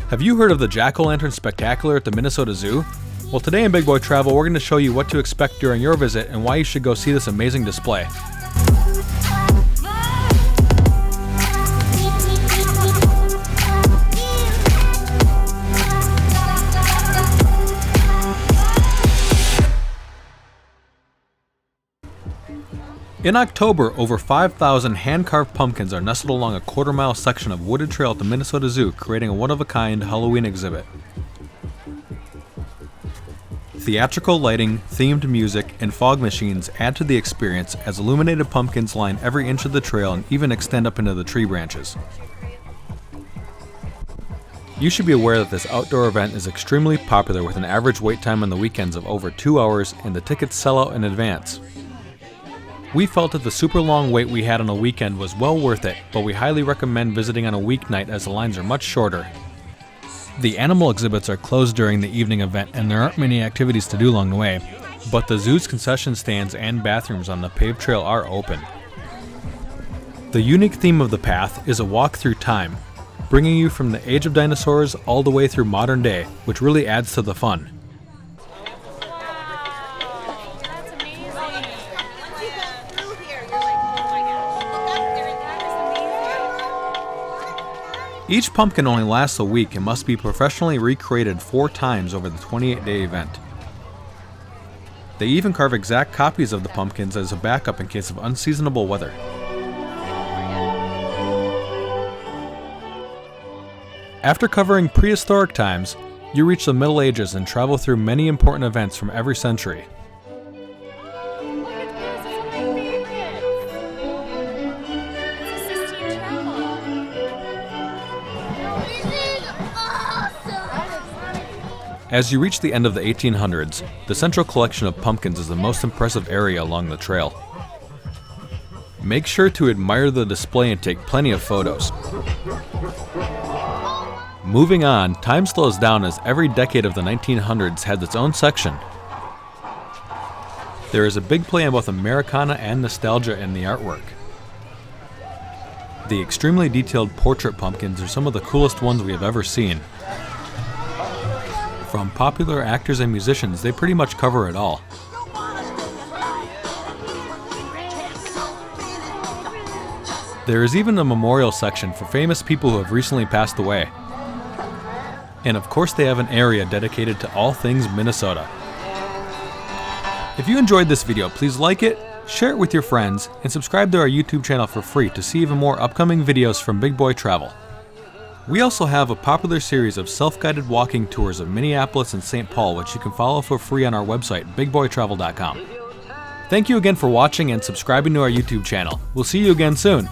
Have you heard of the Jack-O-Lantern Spectacular at the Minnesota Zoo? Well, today in Big Boy Travel, we're going to show you what to expect during your visit and why you should go see this amazing display. In October, over 5,000 hand-carved pumpkins are nestled along a quarter-mile section of wooded trail at the Minnesota Zoo, creating a one-of-a-kind Halloween exhibit. Theatrical lighting, themed music, and fog machines add to the experience as illuminated pumpkins line every inch of the trail and even extend up into the tree branches. You should be aware that this outdoor event is extremely popular with an average wait time on the weekends of over 2 hours, and the tickets sell out in advance. We felt that the super long wait we had on a weekend was well worth it, but we highly recommend visiting on a weeknight as the lines are much shorter. The animal exhibits are closed during the evening event and there aren't many activities to do along the way, but the zoo's concession stands and bathrooms on the paved trail are open. The unique theme of the path is a walk through time, bringing you from the age of dinosaurs all the way through modern day, which really adds to the fun. Each pumpkin only lasts a week and must be professionally recreated 4 times over the 28-day event. They even carve exact copies of the pumpkins as a backup in case of unseasonable weather. After covering prehistoric times, you reach the Middle Ages and travel through many important events from every century. As you reach the end of the 1800s, the central collection of pumpkins is the most impressive area along the trail. Make sure to admire the display and take plenty of photos. Moving on, time slows down as every decade of the 1900s had its own section. There is a big play on both Americana and nostalgia in the artwork. The extremely detailed portrait pumpkins are some of the coolest ones we have ever seen. From popular actors and musicians, they pretty much cover it all. There is even a memorial section for famous people who have recently passed away. And of course they have an area dedicated to all things Minnesota. If you enjoyed this video, please like it, share it with your friends, and subscribe to our YouTube channel for free to see even more upcoming videos from Big Boy Travel. We also have a popular series of self-guided walking tours of Minneapolis and St. Paul, which you can follow for free on our website, bigboytravel.com. Thank you again for watching and subscribing to our YouTube channel. We'll see you again soon.